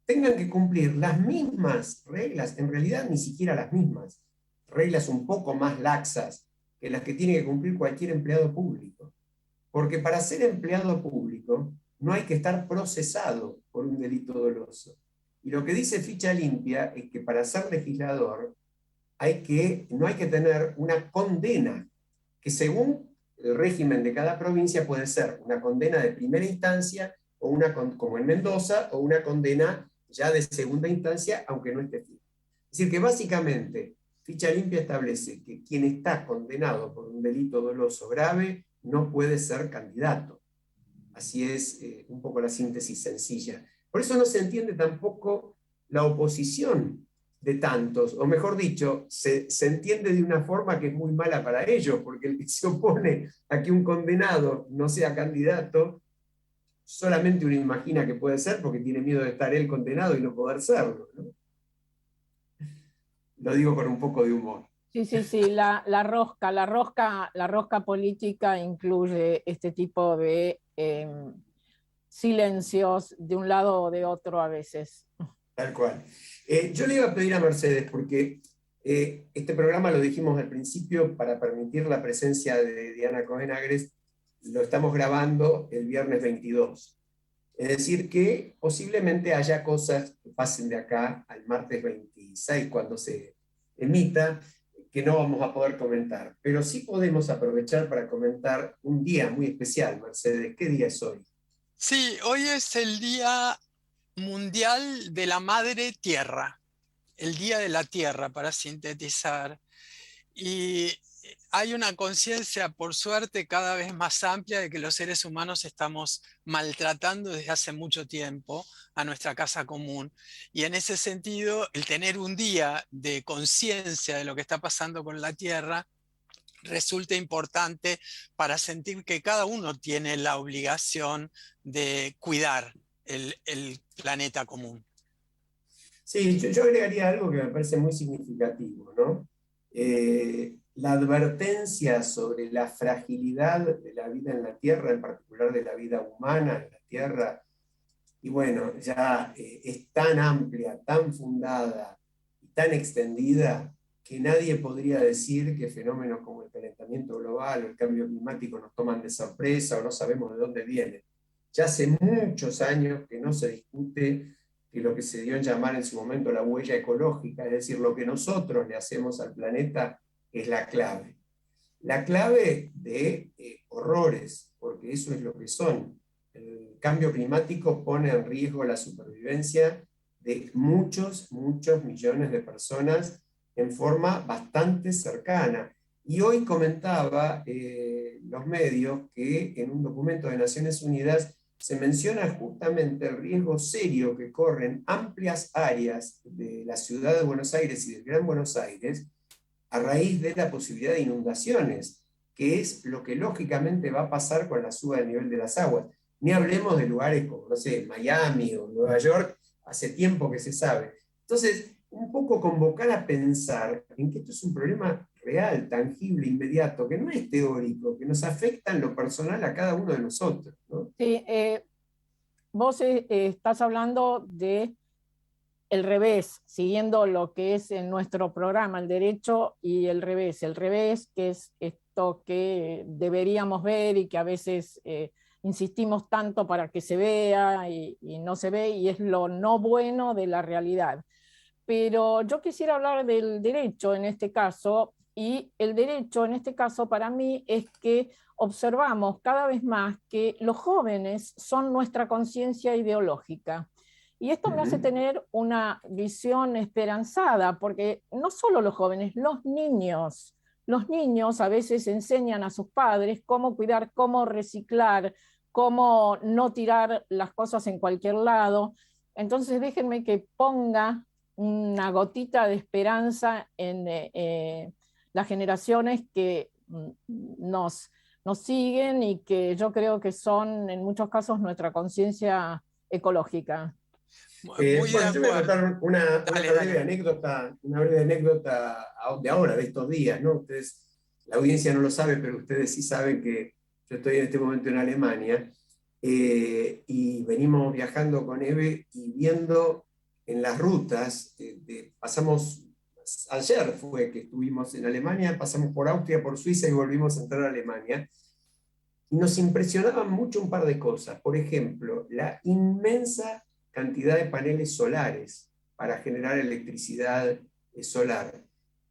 tengan que cumplir las mismas reglas, en realidad ni siquiera las mismas, reglas un poco más laxas que las que tiene que cumplir cualquier empleado público. Porque para ser empleado público no hay que estar procesado por un delito doloso. Y lo que dice Ficha Limpia es que para ser legislador no hay que tener una condena, que según el régimen de cada provincia puede ser una condena de primera instancia, o como en Mendoza, o una condena ya de segunda instancia, aunque no esté firme. Es decir, que básicamente Ficha Limpia establece que quien está condenado por un delito doloso grave no puede ser candidato. Así es un poco la síntesis sencilla. Por eso no se entiende tampoco la oposición de tantos, o mejor dicho, se entiende de una forma que es muy mala para ellos, porque el que se opone a que un condenado no sea candidato, solamente uno imagina que puede ser porque tiene miedo de estar él condenado y no poder serlo, ¿no? Lo digo con un poco de humor. Sí, la rosca política incluye este tipo de silencios de un lado o de otro a veces. Tal cual. Yo le iba a pedir a Mercedes, porque este programa lo dijimos al principio para permitir la presencia de Diana Cohen-Agres, lo estamos grabando el viernes 22. Es decir, que posiblemente haya cosas que pasen de acá al martes 26, cuando se emita, que no vamos a poder comentar. Pero sí podemos aprovechar para comentar un día muy especial, Mercedes. ¿Qué día es hoy? Sí, hoy es el Día Mundial de la Madre Tierra, el Día de la Tierra, para sintetizar. Y hay una conciencia, por suerte, cada vez más amplia de que los seres humanos estamos maltratando desde hace mucho tiempo a nuestra casa común. Y en ese sentido, el tener un día de conciencia de lo que está pasando con la Tierra resulta importante para sentir que cada uno tiene la obligación de cuidar el planeta común. Sí, yo agregaría algo que me parece muy significativo, ¿no? La advertencia sobre la fragilidad de la vida en la Tierra, en particular de la vida humana en la Tierra, y bueno, ya es tan amplia, tan fundada y tan extendida que nadie podría decir que fenómenos como el calentamiento global o el cambio climático nos toman de sorpresa o no sabemos de dónde vienen. Ya hace muchos años que no se discute que lo que se dio en llamar en su momento la huella ecológica, es decir, lo que nosotros le hacemos al planeta, es la clave. La clave de horrores, porque eso es lo que son. El cambio climático pone en riesgo la supervivencia de muchos millones de personas en forma bastante cercana. Y hoy comentaba los medios que en un documento de Naciones Unidas se menciona justamente el riesgo serio que corren amplias áreas de la ciudad de Buenos Aires y del Gran Buenos Aires a raíz de la posibilidad de inundaciones, que es lo que lógicamente va a pasar con la suba del nivel de las aguas. Ni hablemos de lugares como, no sé, Miami o Nueva York, hace tiempo que se sabe. Entonces, un poco convocar a pensar en que esto es un problema real, tangible, inmediato, que no es teórico, que nos afecta en lo personal a cada uno de nosotros, ¿no? Sí, vos estás hablando de el revés, siguiendo lo que es en nuestro programa, el derecho y el revés, que es esto que deberíamos ver y que a veces insistimos tanto para que se vea y no se ve, y es lo no bueno de la realidad. Pero yo quisiera hablar del derecho en este caso, y el derecho en este caso para mí es que observamos cada vez más que los jóvenes son nuestra conciencia ideológica. Y esto me hace tener una visión esperanzada, porque no solo los jóvenes, los niños a veces enseñan a sus padres cómo cuidar, cómo reciclar, cómo no tirar las cosas en cualquier lado. Entonces déjenme que ponga una gotita de esperanza en las generaciones que nos siguen y que yo creo que son en muchos casos nuestra conciencia ecológica. Bueno, yo voy a contar una breve anécdota de ahora, de estos días, ¿no? Ustedes, la audiencia no lo sabe, pero ustedes sí saben que yo estoy en este momento en Alemania y venimos viajando con Eve y viendo en las rutas, pasamos, ayer fue que estuvimos en Alemania, pasamos por Austria, por Suiza y volvimos a entrar a Alemania. Y nos impresionaban mucho un par de cosas. Por ejemplo, la inmensa cantidad de paneles solares para generar electricidad solar.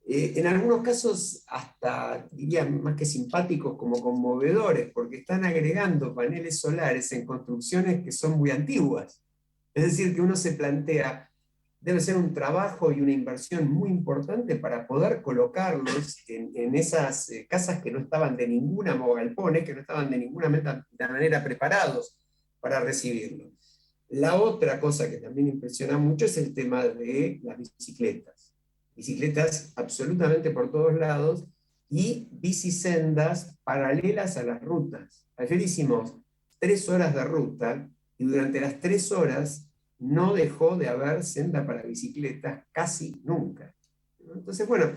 En algunos casos hasta, diría, más que simpáticos, como conmovedores, porque están agregando paneles solares en construcciones que son muy antiguas. Es decir, que uno se plantea, debe ser un trabajo y una inversión muy importante para poder colocarlos en esas casas que no estaban de ninguna, o galpones, que no estaban de ninguna manera preparados para recibirlo. La otra cosa que también impresiona mucho es el tema de las bicicletas. Bicicletas absolutamente por todos lados y bicisendas paralelas a las rutas. Ayer hicimos 3 horas de ruta y durante las 3 horas no dejó de haber senda para bicicletas casi nunca. Entonces, bueno,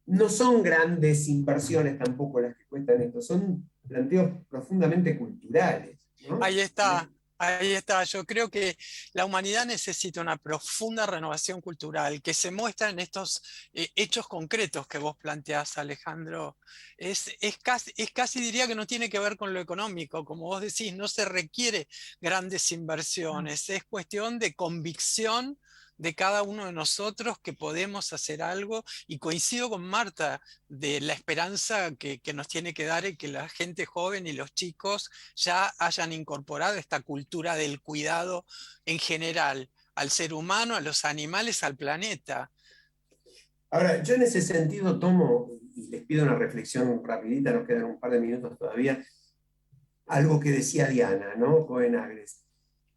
no son grandes inversiones tampoco las que cuestan esto, son planteos profundamente culturales, ¿no? Ahí está. Ahí está, yo creo que la humanidad necesita una profunda renovación cultural que se muestra en estos hechos concretos que vos planteás, Alejandro. Es casi diría que no tiene que ver con lo económico, como vos decís, no se requiere grandes inversiones, es cuestión de convicción de cada uno de nosotros que podemos hacer algo, y coincido con Marta de la esperanza que nos tiene que dar el que la gente joven y los chicos ya hayan incorporado esta cultura del cuidado en general, al ser humano, a los animales, al planeta. Ahora, yo en ese sentido tomo, y les pido una reflexión rapidita, nos quedan un par de minutos todavía, algo que decía Diana, ¿no? Cohen Agres.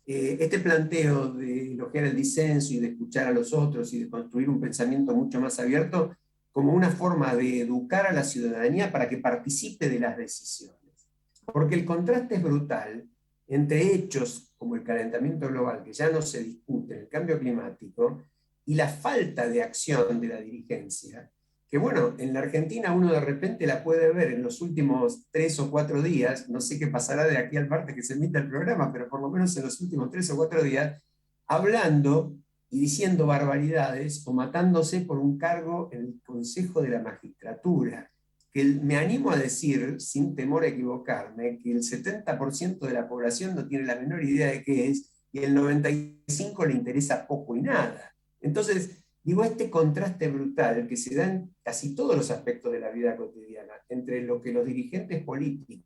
Este planteo de elogiar el disenso y de escuchar a los otros y de construir un pensamiento mucho más abierto como una forma de educar a la ciudadanía para que participe de las decisiones. Porque el contraste es brutal entre hechos como el calentamiento global, que ya no se discute, el cambio climático, y la falta de acción de la dirigencia, que bueno, en la Argentina uno de repente la puede ver en los últimos 3 o 4 días, no sé qué pasará de aquí al martes que se emita el programa, pero por lo menos en los últimos 3 o 4 días, hablando y diciendo barbaridades o matándose por un cargo en el Consejo de la Magistratura, que me animo a decir, sin temor a equivocarme, que el 70% de la población no tiene la menor idea de qué es, y el 95% le interesa poco y nada. Entonces, digo, este contraste brutal que se da en casi todos los aspectos de la vida cotidiana, entre lo que los dirigentes políticos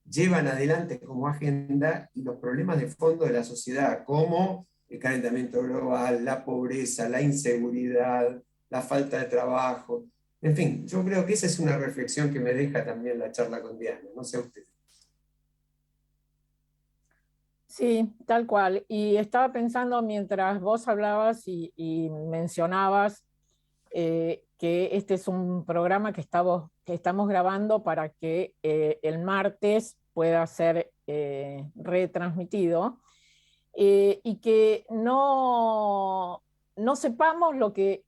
llevan adelante como agenda y los problemas de fondo de la sociedad, como el calentamiento global, la pobreza, la inseguridad, la falta de trabajo. En fin, yo creo que esa es una reflexión que me deja también la charla con Diana, no sé a usted. Sí, tal cual. Y estaba pensando mientras vos hablabas y mencionabas que este es un programa que estamos grabando para que el martes pueda ser retransmitido, y que no sepamos lo que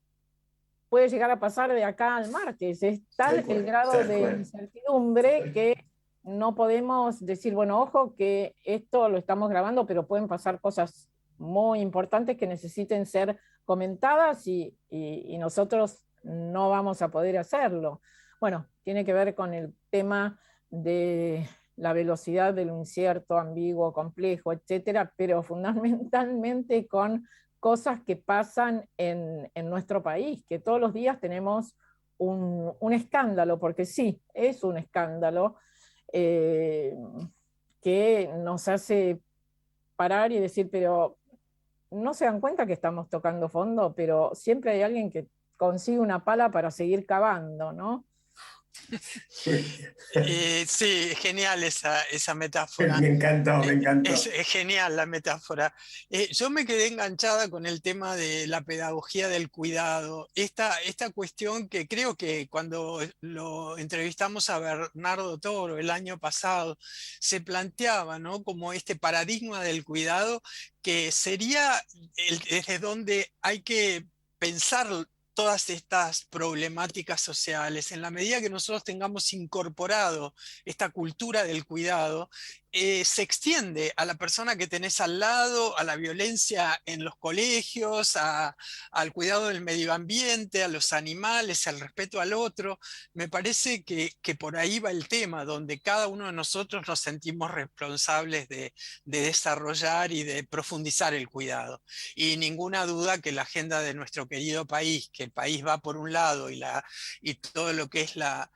puede llegar a pasar de acá al martes. Es tal el grado de incertidumbre que no podemos decir, bueno, ojo que esto lo estamos grabando, pero pueden pasar cosas muy importantes que necesiten ser comentadas y nosotros no vamos a poder hacerlo. Bueno, tiene que ver con el tema de la velocidad de lo incierto, ambiguo, complejo, etcétera, pero fundamentalmente con cosas que pasan en nuestro país, que todos los días tenemos un escándalo, porque sí, es un escándalo, que nos hace parar y decir, pero no se dan cuenta que estamos tocando fondo, pero siempre hay alguien que consigue una pala para seguir cavando, ¿no? Sí, genial esa metáfora. Me encantó. Es genial la metáfora. Yo me quedé enganchada con el tema de la pedagogía del cuidado. Esta cuestión que creo que cuando lo entrevistamos a Bernardo Toro el año pasado, se planteaba, ¿no?, como este paradigma del cuidado, que sería desde donde hay que pensar todas estas problemáticas sociales. En la medida que nosotros tengamos incorporado esta cultura del cuidado, se extiende a la persona que tenés al lado, a la violencia en los colegios, al cuidado del medio ambiente, a los animales, al respeto al otro. Me parece que por ahí va el tema, donde cada uno de nosotros nos sentimos responsables de desarrollar y de profundizar el cuidado. Y ninguna duda que la agenda de nuestro querido país, que el país va por un lado y todo lo que es la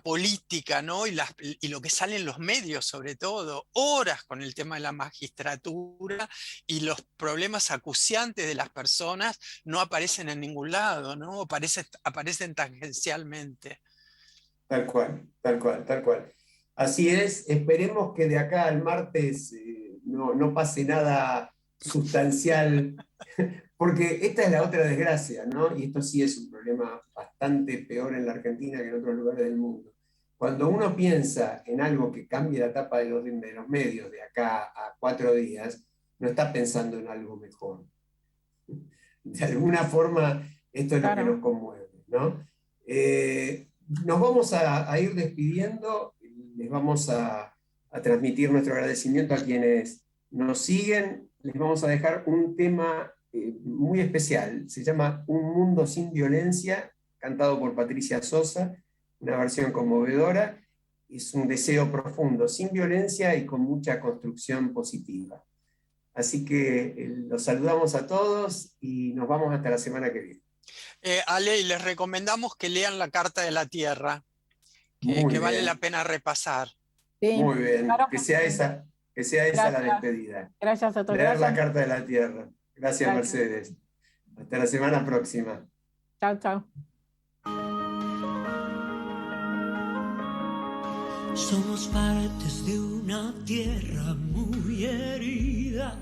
política, ¿no?, y lo que sale en los medios, sobre todo, horas con el tema de la magistratura y los problemas acuciantes de las personas, no aparecen en ningún lado, ¿no? Aparecen tangencialmente. Tal cual. Así es, esperemos que de acá al martes no pase nada sustancial, porque esta es la otra desgracia, ¿no? Y esto sí es un problema bastante peor en la Argentina que en otros lugares del mundo. Cuando uno piensa en algo que cambie la tapa de los medios de acá a 4 días, no está pensando en algo mejor. De alguna forma, esto es lo que nos conmueve, ¿no? Nos vamos a ir despidiendo, les vamos a transmitir nuestro agradecimiento a quienes nos siguen. Les vamos a dejar un tema muy especial, se llama Un Mundo Sin Violencia, cantado por Patricia Sosa, una versión conmovedora. Es un deseo profundo, sin violencia y con mucha construcción positiva. Así que los saludamos a todos y nos vamos hasta la semana que viene. Ale, y les recomendamos que lean la Carta de la Tierra, que vale la pena repasar. Sí, muy bien, claro que sea esa la despedida. Gracias a todos. Leer la Carta de la Tierra. Gracias, Mercedes. Hasta la semana próxima. Chao, chao. Somos partes de una tierra muy herida.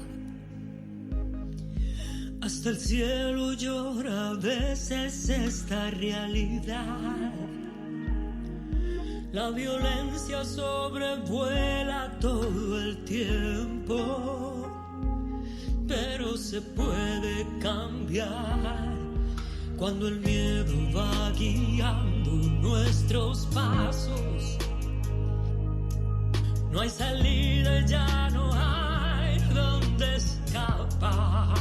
Hasta el cielo llora a veces esta realidad. La violencia sobrevuela todo el tiempo, pero se puede cambiar cuando el miedo va guiando nuestros pasos. No hay salida, ya no hay donde escapar.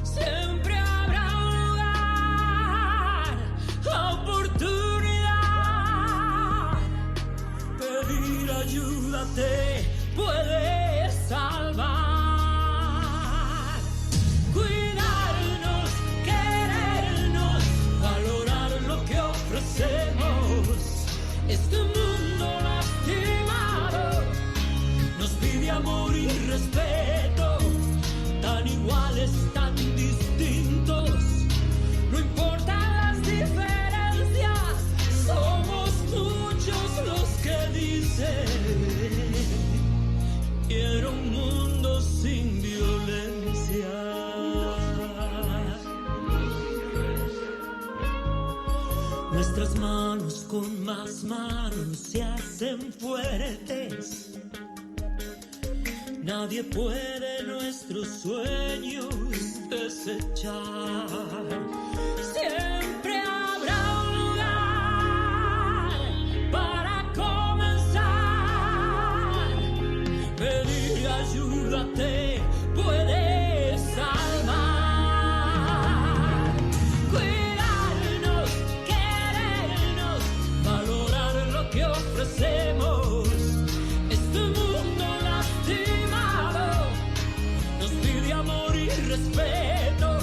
Siempre habrá un lugar, oportunidad. Pedir ayuda te puede salvar. Cuidarnos, querernos, valorar lo que ofrecemos. Este mundo lastimado nos pide amor y respeto, tan iguales, tan distintos. No importan las diferencias, somos muchos los que dicen: quiero un mundo sin violencia. Nuestras manos con más manos se hacen fuertes. Nadie puede nuestros sueños desechar. Siempre habrá un lugar para comenzar. Pedir ayuda te puede salvar. Cuidarnos, querernos, valorar lo que ofrecemos. Este mundo lastimado nos pide amor y respeto,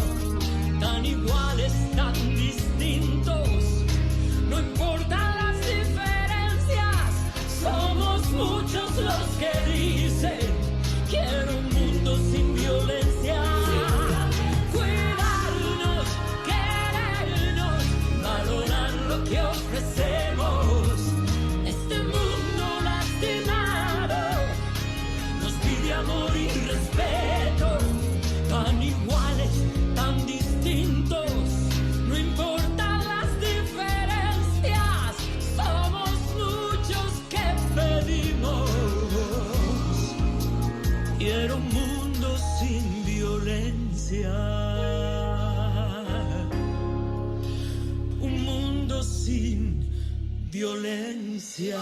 tan iguales, tan distintos. No importan las diferencias, somos muchos los que dicen: quiero un mundo sin violencia. Cuidarnos, querernos, valorar lo que ofrecemos. Este mundo lastimado nos pide amor y respeto, tan iguales, tan distintos. No importan las diferencias, somos muchos que pedimos. Quiero un mundo sin violencia. Un mundo sin violencia.